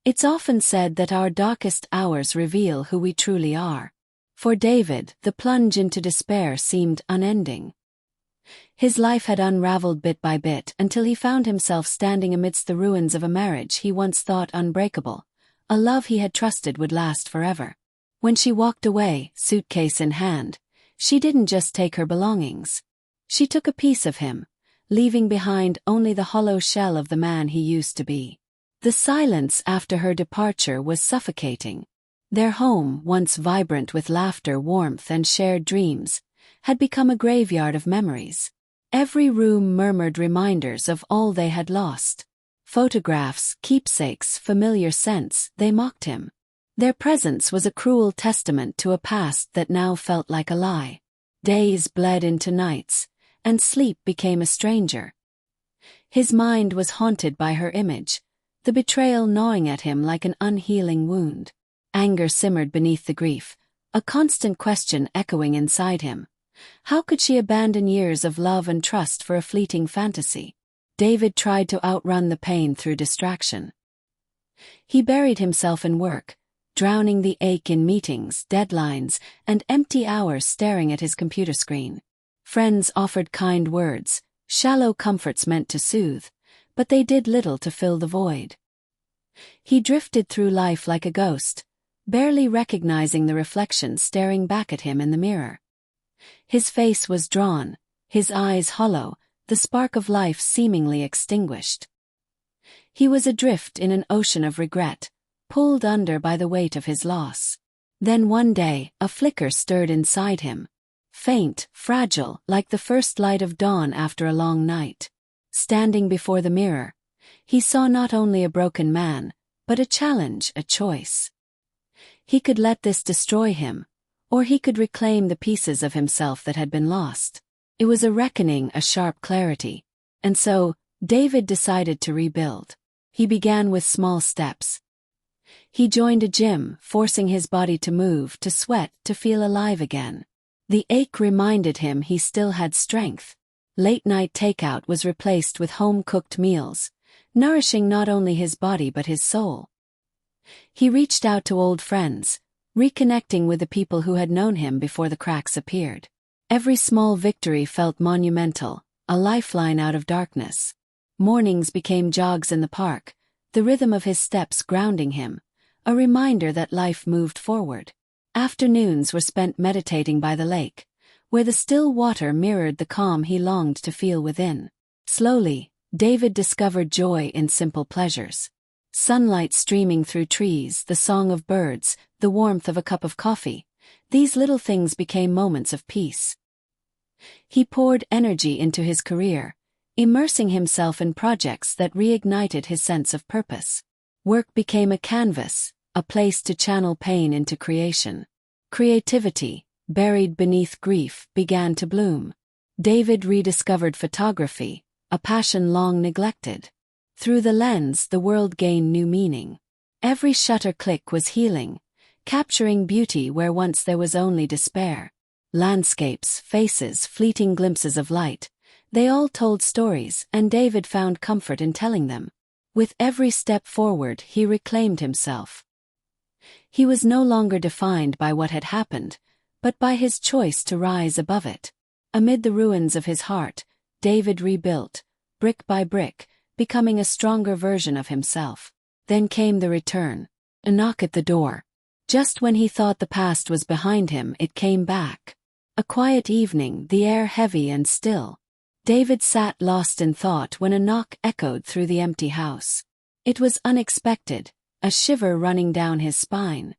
It's often said that our darkest hours reveal who we truly are. For David, the plunge into despair seemed unending. His life had unraveled bit by bit until he found himself standing amidst the ruins of a marriage he once thought unbreakable, a love he had trusted would last forever. When she walked away, suitcase in hand, she didn't just take her belongings. She took a piece of him, leaving behind only the hollow shell of the man he used to be. The silence after her departure was suffocating. Their home, once vibrant with laughter, warmth, and shared dreams, had become a graveyard of memories. Every room murmured reminders of all they had lost. Photographs, keepsakes, familiar scents, they mocked him. Their presence was a cruel testament to a past that now felt like a lie. Days bled into nights, and sleep became a stranger. His mind was haunted by her image, the betrayal gnawing at him like an unhealing wound. Anger simmered beneath the grief, a constant question echoing inside him. How could she abandon years of love and trust for a fleeting fantasy? David tried to outrun the pain through distraction. He buried himself in work, drowning the ache in meetings, deadlines, and empty hours staring at his computer screen. Friends offered kind words, shallow comforts meant to soothe, but they did little to fill the void. He drifted through life like a ghost, barely recognizing the reflection staring back at him in the mirror. His face was drawn, his eyes hollow, the spark of life seemingly extinguished. He was adrift in an ocean of regret, pulled under by the weight of his loss. Then one day, a flicker stirred inside him. Faint, fragile, like the first light of dawn after a long night. Standing before the mirror, he saw not only a broken man, but a challenge, a choice. He could let this destroy him, or he could reclaim the pieces of himself that had been lost. It was a reckoning, a sharp clarity. And so, David decided to rebuild. He began with small steps. He joined a gym, forcing his body to move, to sweat, to feel alive again. The ache reminded him he still had strength. Late-night takeout was replaced with home-cooked meals, nourishing not only his body but his soul. He reached out to old friends, reconnecting with the people who had known him before the cracks appeared. Every small victory felt monumental, a lifeline out of darkness. Mornings became jogs in the park, the rhythm of his steps grounding him, a reminder that life moved forward. Afternoons were spent meditating by the lake, where the still water mirrored the calm he longed to feel within. Slowly, David discovered joy in simple pleasures. Sunlight streaming through trees, the song of birds, the warmth of a cup of coffee. These little things became moments of peace. He poured energy into his career, immersing himself in projects that reignited his sense of purpose. Work became a canvas, a place to channel pain into creation. Creativity, buried beneath grief, began to bloom. David rediscovered photography, a passion long neglected. Through the lens, the world gained new meaning. Every shutter click was healing, capturing beauty where once there was only despair. Landscapes, faces, fleeting glimpses of light, they all told stories, and David found comfort in telling them. With every step forward, he reclaimed himself. He was no longer defined by what had happened, but by his choice to rise above it. Amid the ruins of his heart, David rebuilt, brick by brick, becoming a stronger version of himself. Then came the return. A knock at the door. Just when he thought the past was behind him, it came back. A quiet evening, the air heavy and still. David sat lost in thought when a knock echoed through the empty house. It was unexpected, a shiver running down his spine.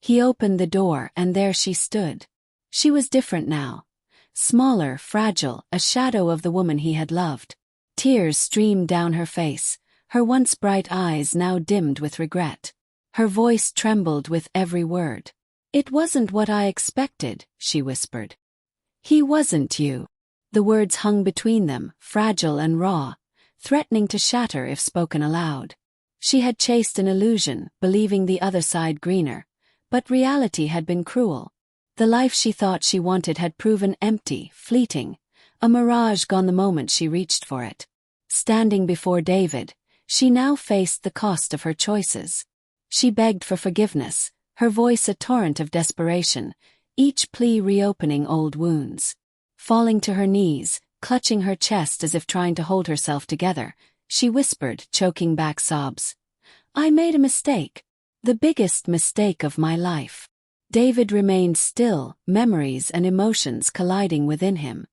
He opened the door, and there she stood. She was different now. Smaller, fragile, a shadow of the woman he had loved. Tears streamed down her face, her once bright eyes now dimmed with regret. Her voice trembled with every word. "It wasn't what I expected," she whispered. "He wasn't you." The words hung between them, fragile and raw, threatening to shatter if spoken aloud. She had chased an illusion, believing the other side greener, but reality had been cruel. The life she thought she wanted had proven empty, fleeting, a mirage gone the moment she reached for it. Standing before David, she now faced the cost of her choices. She begged for forgiveness, her voice a torrent of desperation, each plea reopening old wounds. Falling to her knees, clutching her chest as if trying to hold herself together, she whispered, choking back sobs. "I made a mistake. The biggest mistake of my life." David remained still, memories and emotions colliding within him.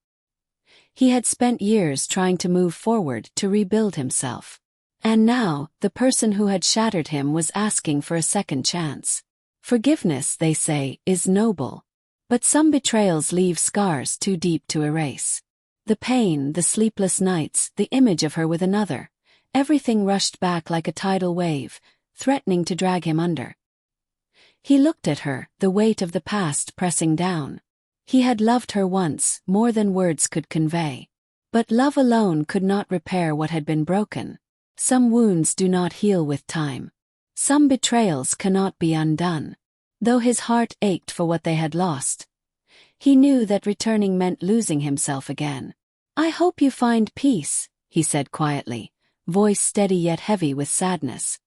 He had spent years trying to move forward to rebuild himself. And now, the person who had shattered him was asking for a second chance. Forgiveness, they say, is noble. But some betrayals leave scars too deep to erase. The pain, the sleepless nights, the image of her with another, everything rushed back like a tidal wave, threatening to drag him under. He looked at her, the weight of the past pressing down. He had loved her once, more than words could convey. But love alone could not repair what had been broken. Some wounds do not heal with time. Some betrayals cannot be undone. Though his heart ached for what they had lost, he knew that returning meant losing himself again. "I hope you find peace," he said quietly, voice steady yet heavy with sadness.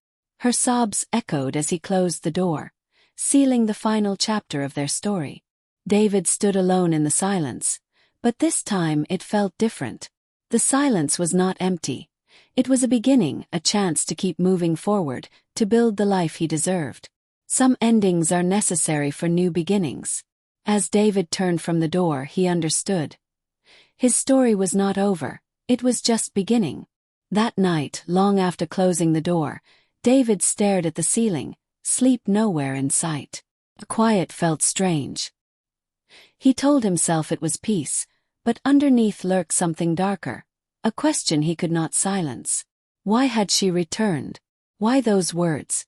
Her sobs echoed as he closed the door, sealing the final chapter of their story. David stood alone in the silence, but this time it felt different. The silence was not empty. It was a beginning, a chance to keep moving forward, to build the life he deserved. Some endings are necessary for new beginnings. As David turned from the door, he understood. His story was not over, it was just beginning. That night, long after closing the door, David stared at the ceiling, sleep nowhere in sight. The quiet felt strange. He told himself it was peace, but underneath lurked something darker, a question he could not silence. Why had she returned? Why those words?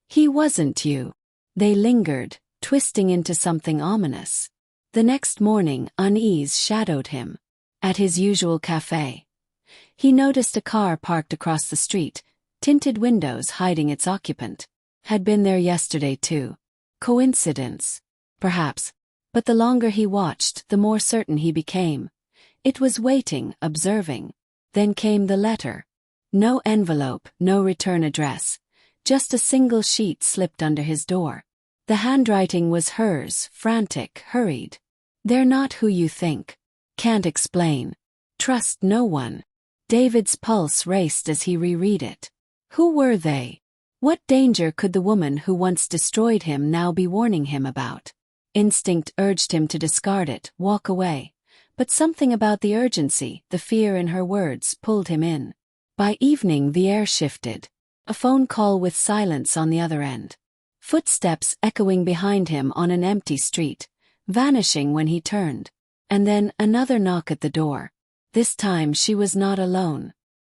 "He wasn't you." They lingered, twisting into something ominous. The next morning, unease shadowed him. At his usual cafe, he noticed a car parked across the street, tinted windows hiding its occupant. Had been there yesterday too. Coincidence? Perhaps. But the longer he watched, the more certain he became. It was waiting, observing. Then came the letter. No envelope, no return address. Just a single sheet slipped under his door. The handwriting was hers, frantic, hurried. "They're not who you think. Can't explain. Trust no one." David's pulse raced as he reread it. Who were they? What danger could the woman who once destroyed him now be warning him about? Instinct urged him to discard it, walk away. But something about the urgency, the fear in her words, pulled him in. By evening the air shifted. A phone call with silence on the other end. Footsteps echoing behind him on an empty street, vanishing when he turned. And then another knock at the door. This time she was not alone.